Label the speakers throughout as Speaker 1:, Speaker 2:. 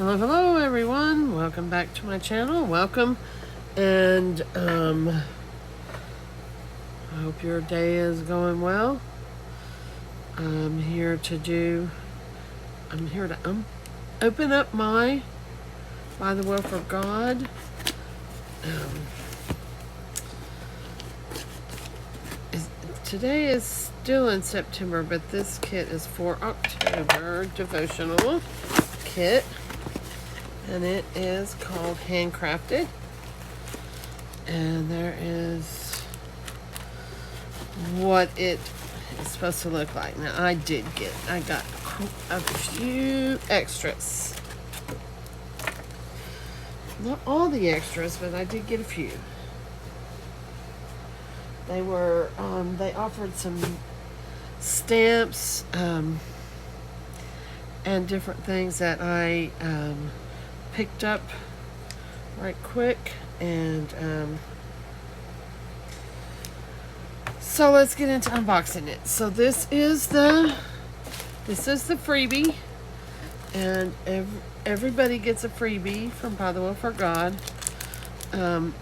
Speaker 1: Hello everyone, welcome back to my channel. Welcome, and I hope your day is going well. I'm here to open up my By the Will for God. Today is still in September, but this kit is for October devotional kit. And it is called Handcrafted. And there is what it is supposed to look like. Now, I got a few extras. Not all the extras, but I did get a few. They were, they offered some stamps, and different things that I, picked up right quick, and so let's get into unboxing it. So this is the freebie, and everybody gets a freebie from By the Will for God. And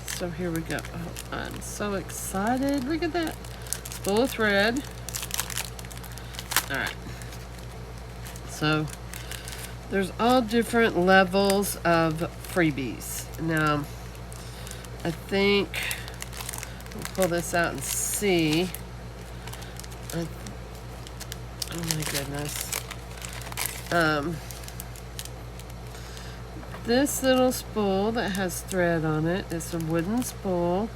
Speaker 1: so here we go. Oh, I'm so excited. Look at that. It's full of thread. Alright. So there's all different levels of freebies. Now, I think we'll pull this out and see. Oh my goodness. This little spool that has thread on it is a wooden spool.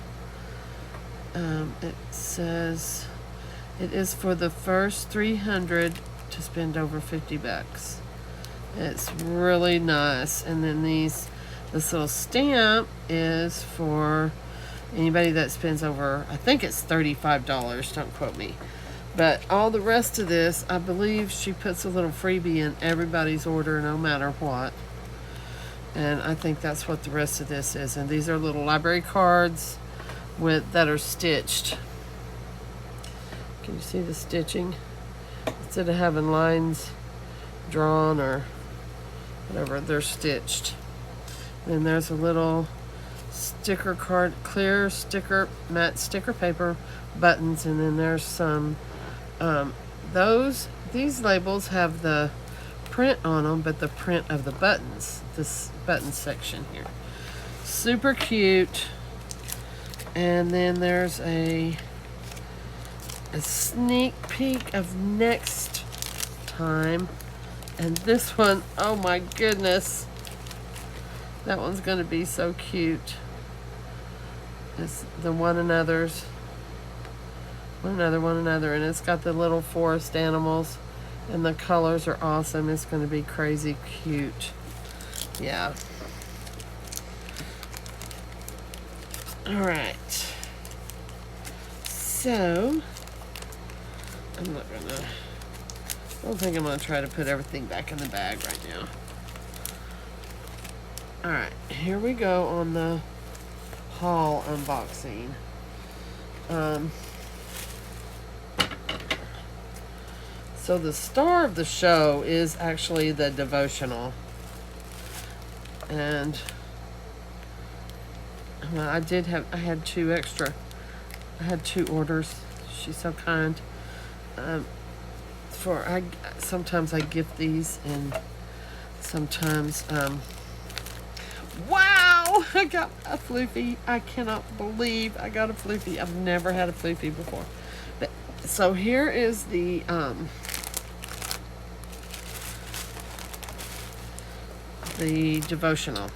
Speaker 1: It says it is for the first 300 to spend over 50 bucks. It's really nice. And then this little stamp is for anybody that spends over, I think it's $35, don't quote me. But all the rest of this, I believe she puts a little freebie in everybody's order no matter what. And I think that's what the rest of this is. And these are little library cards that are stitched. Can you see the stitching? Instead of having lines drawn or whatever, they're stitched. Then there's a little sticker card, clear sticker, matte sticker paper, buttons, and then there's some, these labels have the print on them, but the print of the buttons, this button section here. Super cute. And then there's a sneak peek of next time. And this one, oh my goodness, that one's going to be so cute. It's the one another's. One another, and it's got the little forest animals, and the colors are awesome. It's going to be crazy cute. Yeah. Alright. So, I don't think I'm going to try to put everything back in the bag right now. Alright, here we go on the haul unboxing. So the star of the show is actually the devotional. And well, I had two orders. She's so kind. Sometimes I gift these, and sometimes, wow! I got a floofy. I cannot believe I got a floofy. I've never had a floofy before. So here is the, devotional.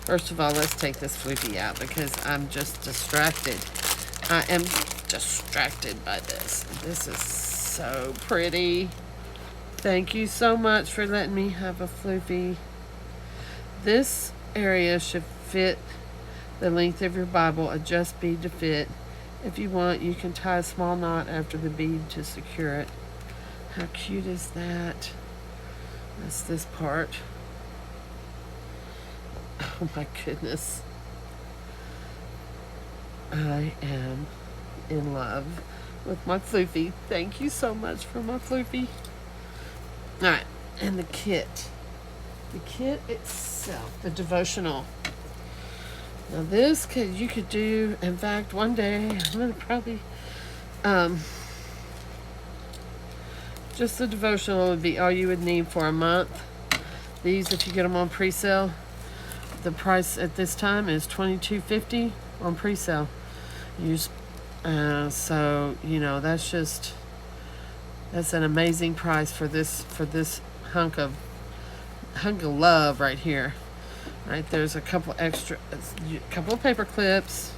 Speaker 1: First of all, let's take this floofy out because I'm just distracted. I am distracted by this. This is so pretty. Thank you so much for letting me have a floofy. This area should fit the length of your Bible. Adjust bead to fit. If you want, you can tie a small knot after the bead to secure it. How cute is that? That's this part. Oh my goodness. I am in love. with my floofy. Thank you so much for my floofy. Alright, and the kit. The kit itself, the devotional. Now this you could do, in fact, one day, I'm going to probably, just the devotional would be all you would need for a month. These, if you get them on pre-sale, the price at this time is $22.50 on pre-sale. So, you know, that's an amazing price for this hunk of love right here. Right, there's a couple of paper clips,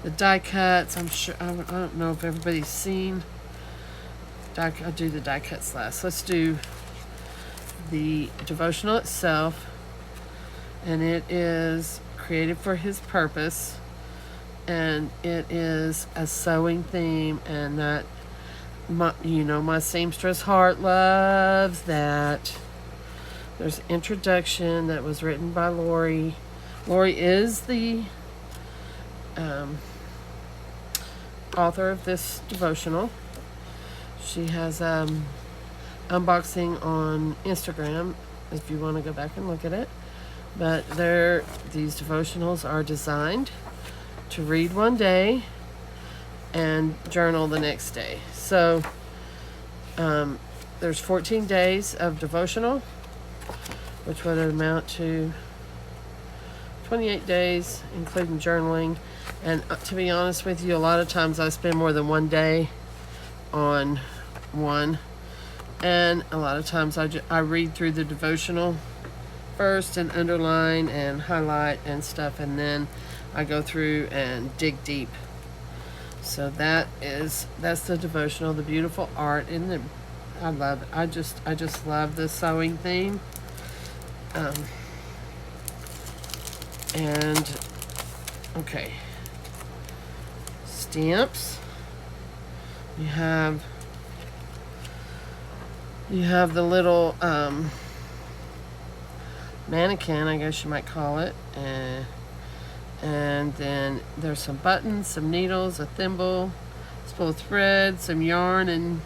Speaker 1: the die cuts. I'm sure, I don't know if everybody's seen. I'll do the die cuts last. Let's do the devotional itself, and it is created for His purpose, and it is a sewing theme, and that my seamstress heart loves that. There's an introduction that was written by Lori. Lori is the author of this devotional. She has unboxing on Instagram if you want to go back and look at it. But these devotionals are designed to read one day and journal the next day. So there's 14 days of devotional, which would amount to 28 days, including journaling. And to be honest with you, a lot of times I spend more than one day on one. And a lot of times I read through the devotional first and underline and highlight and stuff, and then I go through and dig deep. So that's the devotional, the beautiful art, and I love it. I just love the sewing theme. And okay, stamps. You have the little mannequin, I guess you might call it, and then there's some buttons, some needles, a thimble, a spool of thread, some yarn and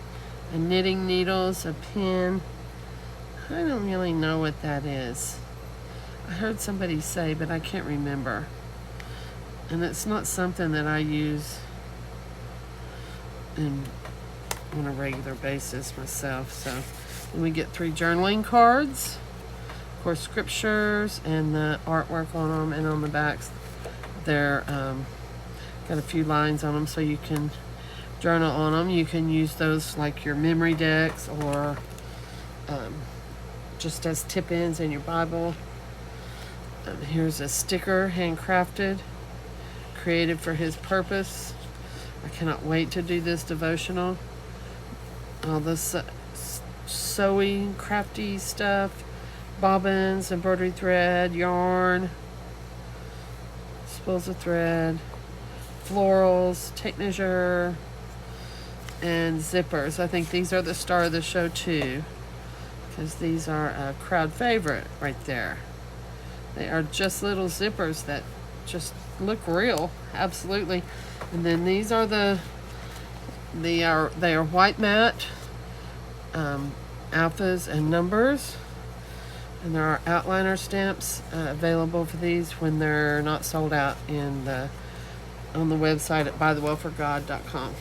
Speaker 1: knitting needles, a pin. I don't really know what that is. I heard somebody say, but I can't remember. And it's not something that I use on a regular basis myself. So then we get 3 journaling cards, of course, scriptures and the artwork on them, and on the backs they're got a few lines on them so you can journal on them. You can use those like your memory decks, or just as tip-ins in your Bible. Here's a sticker, handcrafted, created for His purpose. I cannot wait to do this devotional. All this sewing, crafty stuff, bobbins, embroidery thread, yarn, spools of thread, florals, tape measure, and zippers. I think these are the star of the show too, because these are a crowd favorite right there. They are just little zippers that just look real, absolutely. And then these are they are white matte alphas and numbers, and there are outliner stamps available for these when they're not sold out on the website at bythewellforgod.com.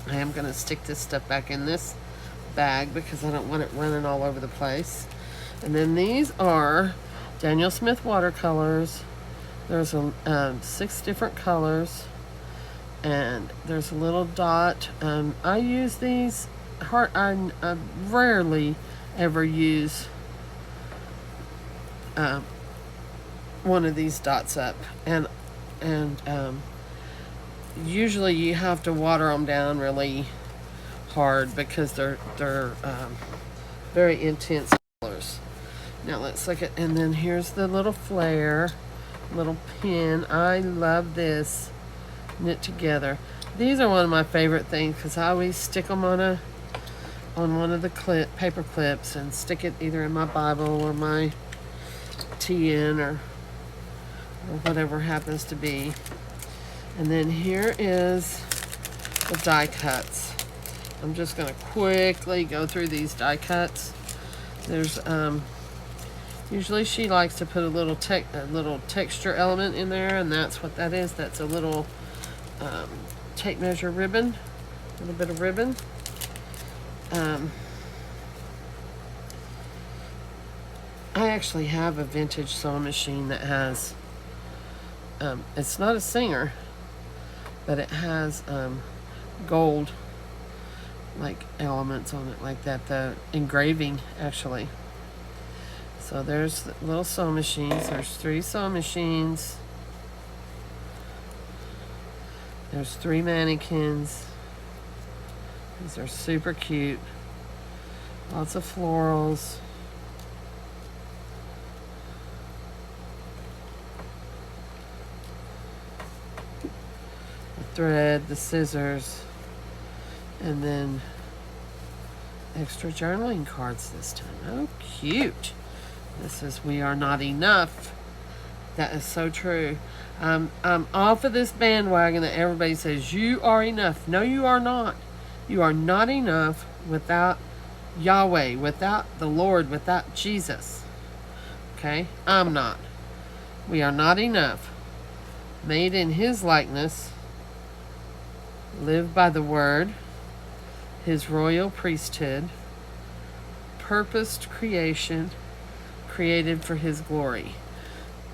Speaker 1: I am going to stick this stuff back in this bag because I don't want it running all over the place. And then these are Daniel Smith watercolors. There's 6 different colors, and there's a little dot. I use these I rarely ever use one of these dots up, and usually you have to water them down really hard because they're very intense colors. Now let's look at, and then here's the little flare, little pin. I love this, knit together. These are one of my favorite things because I always stick them on one of the paper clips and stick it either in my Bible or my TN or whatever happens to be. And then here is the die cuts. I'm just going to quickly go through these die cuts. There's usually she likes to put a little texture element in there, and that's what that is. That's a little tape measure ribbon, a little bit of ribbon. I actually have a vintage sewing machine that has, it's not a Singer, but it has gold like elements on it like that, the engraving actually. So there's the little sewing machines. There's 3 sewing machines. There's 3 mannequins. These are super cute. Lots of florals. The thread, the scissors, and then extra journaling cards this time. Oh, cute. This is We Are Not Enough. That is so true. I'm off of this bandwagon that everybody says, you are enough. No, you are not. You are not enough without Yahweh, without the Lord, without Jesus. Okay? I'm not. We are not enough. Made in His likeness. Live by the Word. His royal priesthood. Purposed creation. Created for His glory.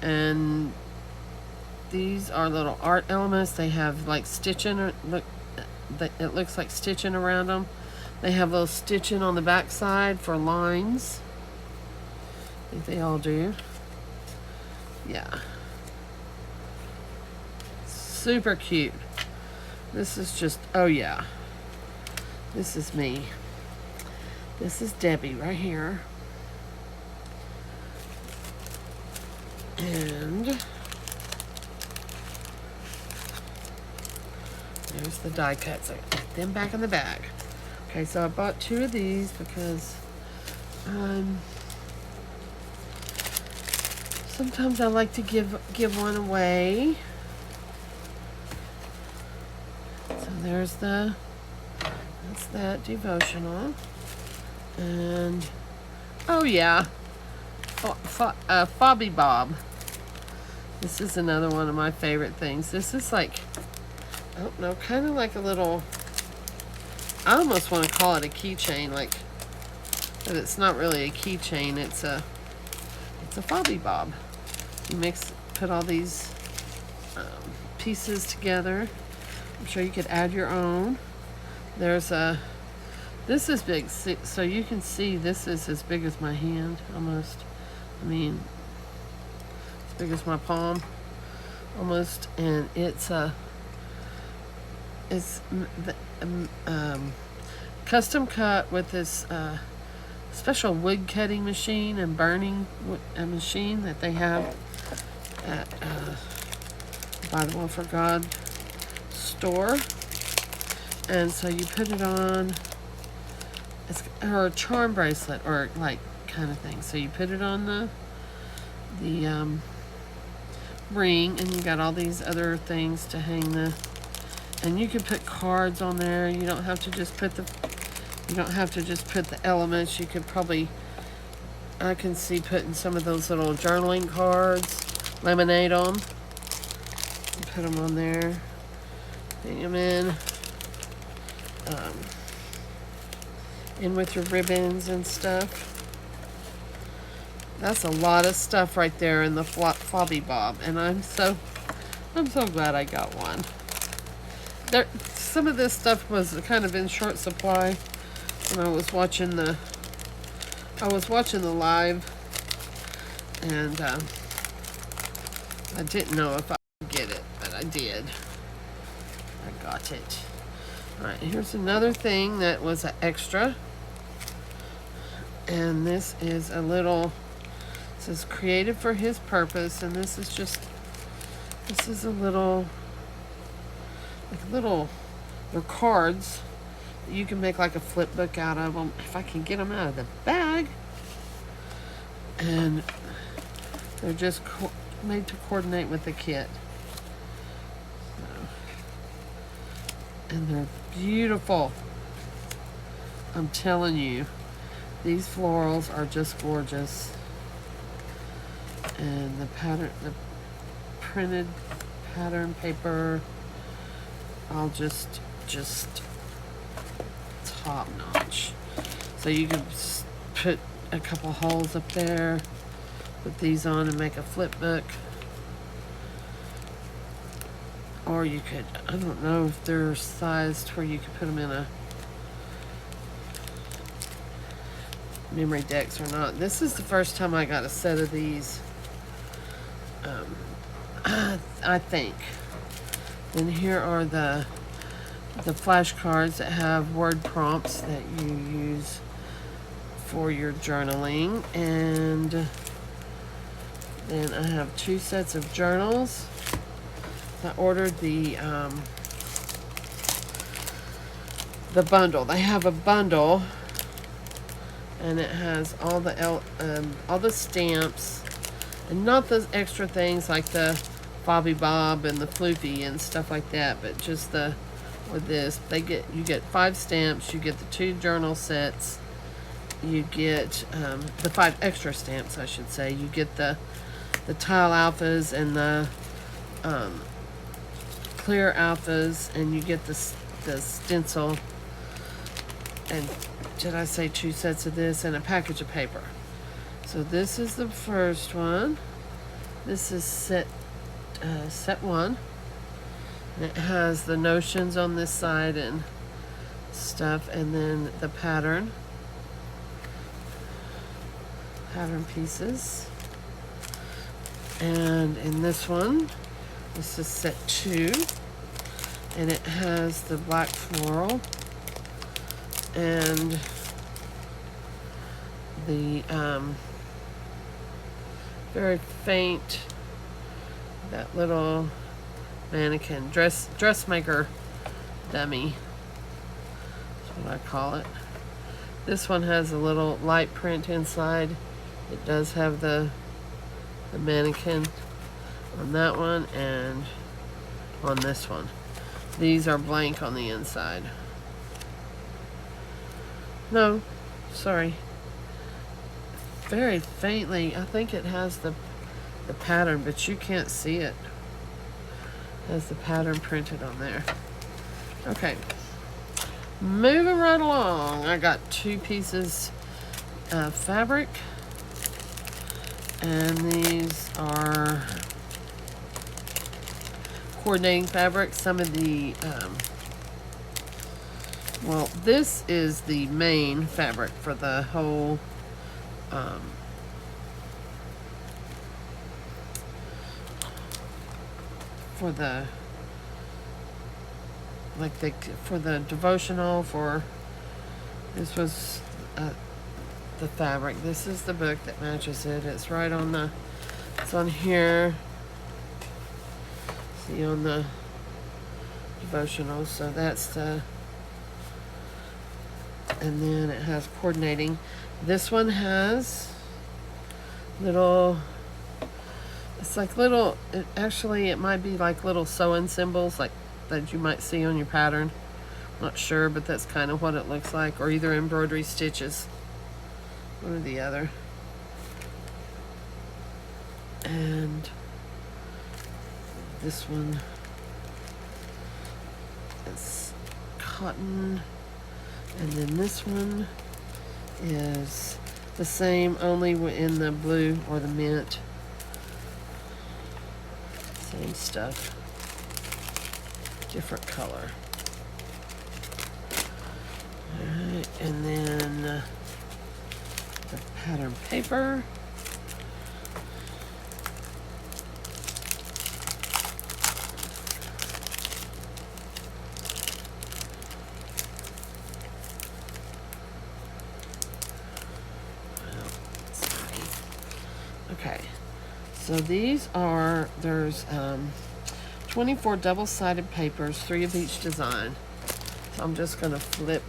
Speaker 1: And these are little art elements. They have like stitching. It looks like stitching around them. They have little stitching on the back side for lines. I think they all do. Yeah. Super cute. This is just, oh yeah. This is me. This is Debbie right here. And there's the die cuts. I put them back in the bag. Okay, so I bought 2 of these because sometimes I like to give one away. So there's that's that devotional. And oh yeah, Fobby Bob. This is another one of my favorite things. This is like, I don't know, kind of like a little, I almost want to call it a keychain, like, but it's not really a keychain. It's a Fobby Bob. You put all these pieces together. I'm sure you could add your own. There's this is big, so you can see this is as big as my hand, almost. I mean, as big as my palm, almost. And it's custom cut with this special wood cutting machine and burning machine that they have at By the One for God store. And so you put it on, or a charm bracelet, or like kind of thing. So you put it on the ring, and you got all these other things to hang and you can put cards on there. You don't have to just put the elements. You could probably, I can see putting some of those little journaling cards, laminate them, and put them on there, hang them in with your ribbons and stuff. That's a lot of stuff right there in the Fobby Bob, and I'm so glad I got one. Some of this stuff was kind of in short supply when I was watching the live, and I didn't know if I could get it, but I did. I got it. All right, here's another thing that was an extra, and this is a little. It says created for His purpose, and this is a little, they're cards. You can make like a flip book out of them if I can get them out of the bag. And they're just made to coordinate with the kit. And they're beautiful. I'm telling you, these florals are just gorgeous. And the pattern, the printed pattern paper, I'll just top notch. So you can put a couple holes up there, put these on and make a flip book. Or you could, I don't know if they're sized where you could put them in a memory decks or not. This is the first time I got a set of these, I think. And here are the flashcards that have word prompts that you use for your journaling. And then I have 2 sets of journals. I ordered the bundle. They have a bundle, and it has all the stamps, and not the extra things like the Bobby Bob and the Floofy and stuff like that, but just this. You get 5 stamps. You get the 2 journal sets. You get the 5 extra stamps, I should say. You get the tile alphas and the clear alphas, and you get the stencil, and did I say 2 sets of this, and a package of paper. So this is the first one. This is set 1, and it has the notions on this side and stuff, and then the pattern pieces. And in this one, this is set 2, and it has the black floral and the very faint, that little mannequin, dressmaker dummy. That's what I call it. This one has a little light print inside. It does have the mannequin on that one and on this one. These are blank on the inside. No, sorry. Very faintly, I think it has the pattern, but you can't see it. It has the pattern printed on there. Okay. Moving right along. I got 2 pieces of fabric. And these are coordinating fabric. Some of the, well, this is the main fabric for the whole, for the devotional, this was the fabric. This is the book that matches it. It's right on it's on here. See, on the devotional. So that's and then it has coordinating. This one has little, it's like little, it might be like little sewing symbols like that you might see on your pattern. Not sure, but that's kind of what it looks like, or either embroidery stitches, one or the other. And this one is cotton, and then this one is the same, only in the blue or the mint. Same stuff, different color. Alright, and then the pattern paper. Okay, so these are, there's 24 double-sided papers, 3 of each design. So I'm just going to flip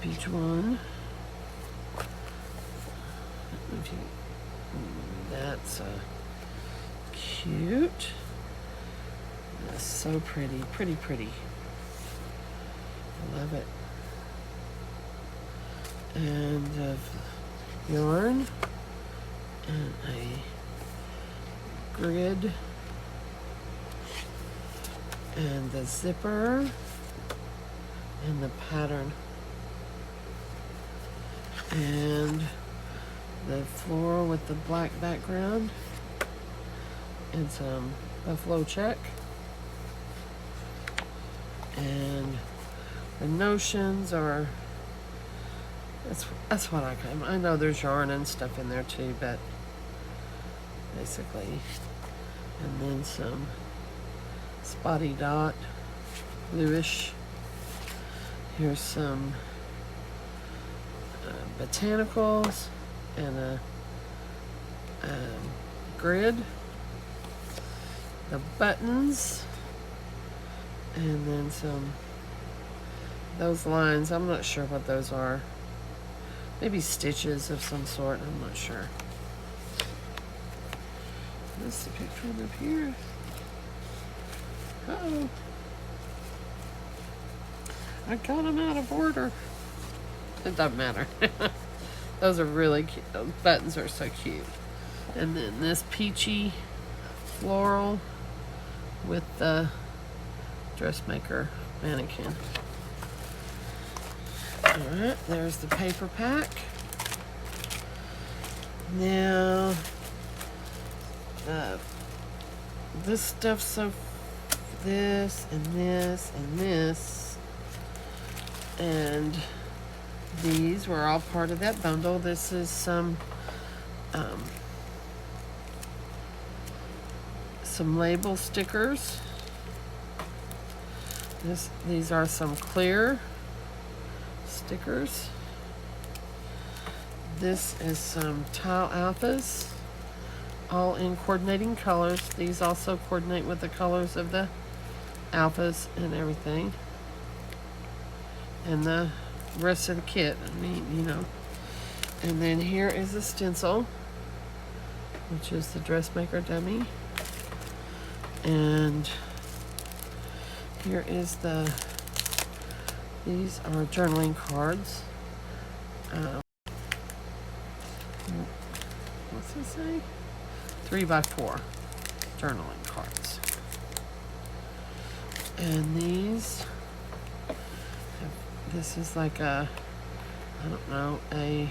Speaker 1: each one. That's cute. That's so pretty, pretty, pretty. I love it. And of yarn and a grid and the zipper and the pattern and the floral with the black background and some buffalo check and the notions are that's what I can. I know there's yarn and stuff in there too, but basically, and then some spotty dot, bluish. Here's some botanicals and a grid, the buttons, and then some those lines. I'm not sure what those are. Maybe stitches of some sort. I'm not sure. This is the picture up here. Uh-oh. I got them out of order. It doesn't matter. Those are really cute. Those buttons are so cute. And then this peachy floral with the dressmaker mannequin. Alright, there's the paper pack. Now, this stuff, so this and this and this, and these were all part of that bundle. This is some label stickers. These are some clear stickers. This is some tile alphas, all in coordinating colors. These also coordinate with the colors of the alphas and everything. And the rest of the kit, I mean, you know. And then here is a stencil, which is the dressmaker dummy. And here is these are journaling cards. What's it say? 3x4 journaling cards. And this is like a, I don't know, a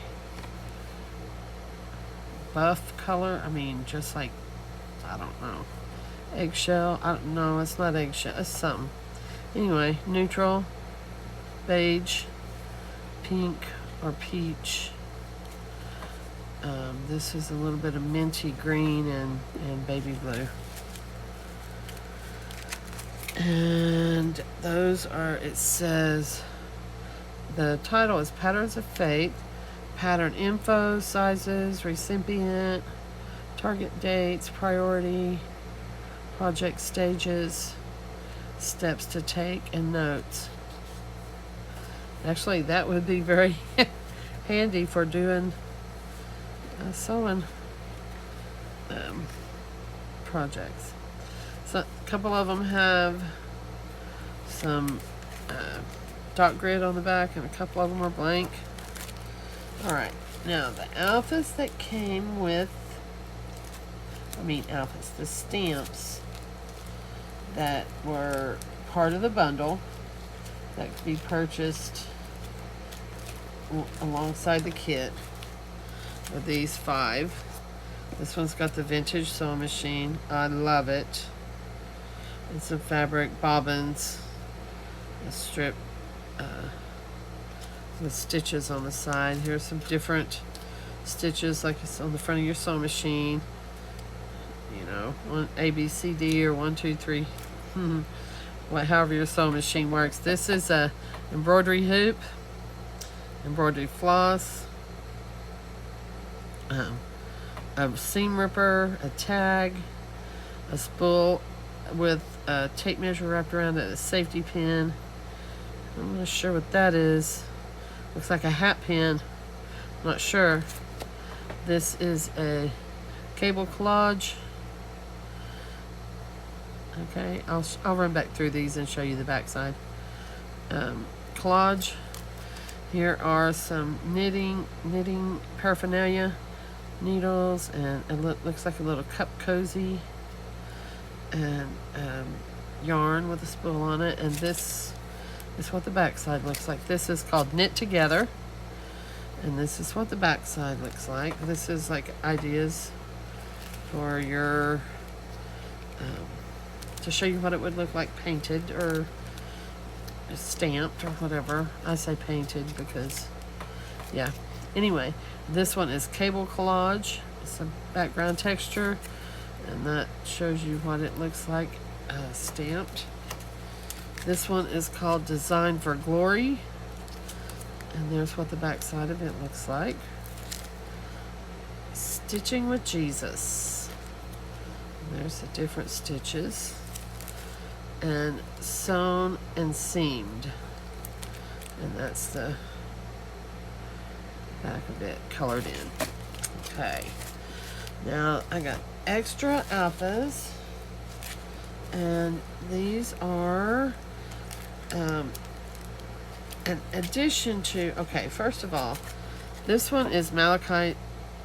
Speaker 1: buff color. I mean, just like, I don't know, eggshell. I don't know, it's not eggshell, it's something. Anyway, neutral, beige, pink or peach. This is a little bit of minty green and baby blue. And those are, it says, the title is Patterns of Fate, pattern info, sizes, recipient, target dates, priority, project stages, steps to take, and notes. Actually, that would be very handy for doing sewing projects. So a couple of them have some dot grid on the back, and a couple of them are blank. Alright, now the alphas that came with, the stamps that were part of the bundle that could be purchased alongside the kit are these 5. This one's got the vintage sewing machine. I love it. And some fabric bobbins, a strip with stitches on the side. Here's some different stitches like it's on the front of your sewing machine. You know, one A, B, C, D, or 1, 2, 3. However your sewing machine works. This is a embroidery hoop, embroidery floss, a seam ripper, a tag, a spool with a tape measure wrapped around it, a safety pin. I'm not sure what that is. Looks like a hat pin. Not sure. This is a cable collage. Okay, I'll run back through these and show you the back side. collage. Here are some knitting paraphernalia, needles, and it looks like a little cup cozy, and yarn with a spool on it. And this is what the back side looks like. This is called Knit Together, and this is what the back side looks like. This is like ideas for your to show you what it would look like painted or stamped or whatever. I say painted because, yeah. Anyway, this one is cable collage. It's a background texture, and that shows you what it looks like stamped. This one is called Design for Glory, and there's what the back side of it looks like. Stitching with Jesus. And there's the different stitches. And sewn and seamed, and that's the back of it colored in. Okay, now I got extra alphas, and these are an addition to, okay, first of all, this one is Malachi,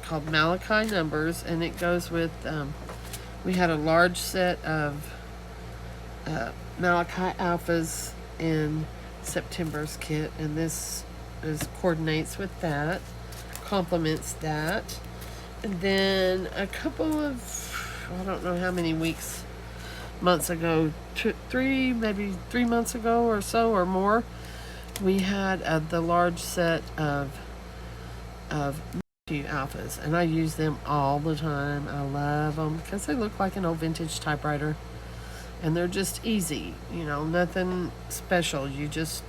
Speaker 1: called Malachi Numbers, and it goes with we had a large set of Malachi alphas in September's kit, and this coordinates with that, complements that. And then a couple of, I don't know how many months ago, maybe 3 months ago or so or more, we had the large set of Matthew alphas, and I use them all the time. I love them because they look like an old vintage typewriter. And they're just easy, you know, nothing special. You just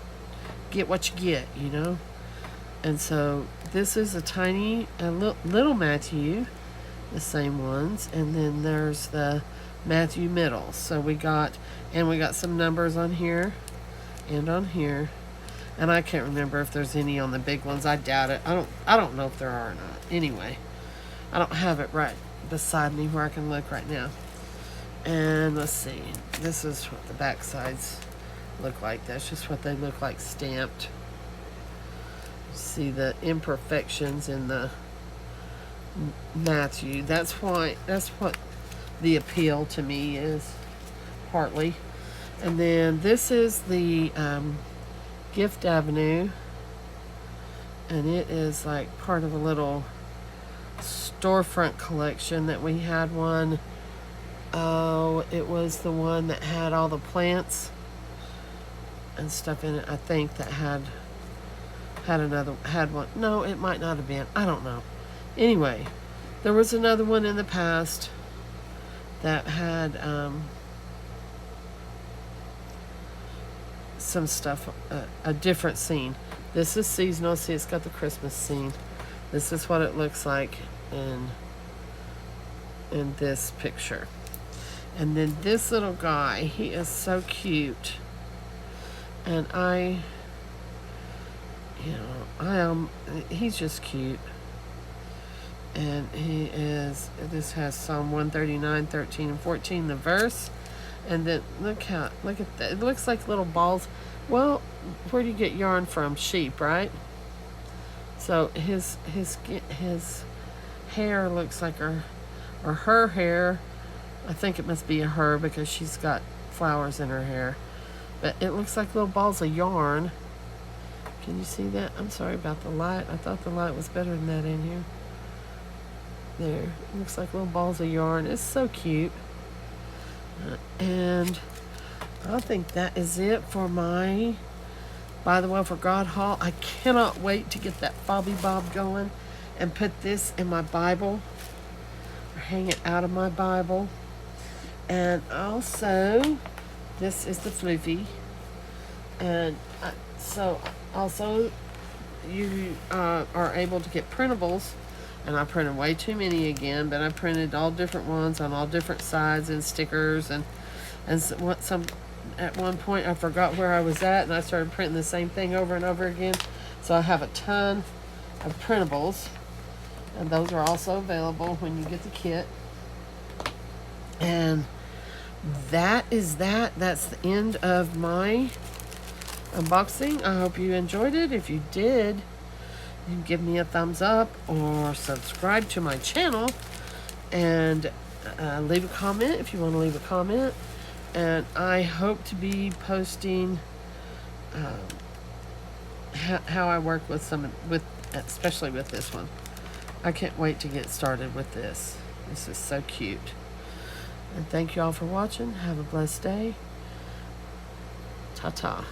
Speaker 1: get what you get, you know. And so this is a little Matthew, the same ones. And then there's the Matthew middle. So we got some numbers on here and on here. And I can't remember if there's any on the big ones. I doubt it. I don't know if there are or not. Anyway, I don't have it right beside me where I can look right now. And let's see, this is what the back sides look like. That's just what they look like stamped. See the imperfections in the Matthew. That's what the appeal to me is, partly. And then this is the Gift Avenue, and it is like part of a little storefront collection that we had one. Oh, it was the one that had all the plants and stuff in it, I think, that had one. No, it might not have been. I don't know. Anyway, there was another one in the past that had some stuff, a different scene. This is seasonal. See, it's got the Christmas scene. This is what it looks like in this picture. And then this little guy, he is so cute. And he's just cute. And this has Psalm 139, 13, and 14, the verse. And then look at that. It looks like little balls. Well, where do you get yarn from? Sheep, right? So his hair looks like her hair. I think it must be a her because she's got flowers in her hair. But it looks like little balls of yarn. Can you see that? I'm sorry about the light. I thought the light was better than that in here. There. It looks like little balls of yarn. It's so cute. And I think that is it for my By the Way for God haul. I cannot wait to get that Bobby Bob going and put this in my Bible. Or hang it out of my Bible. And also, this is the Floofy. And so, also, you are able to get printables. And I printed way too many again, but I printed all different ones on all different sides and stickers. And some at one point I forgot where I was at, and I started printing the same thing over and over again. So I have a ton of printables. And those are also available when you get the kit. And that is that. That's the end of my unboxing. I hope you enjoyed it. If you did, you can give me a thumbs up or subscribe to my channel and leave a comment if you want to leave a comment. And I hope to be posting how I work with especially with this one. I can't wait to get started with this. This is so cute. And thank you all for watching. Have a blessed day. Ta-ta.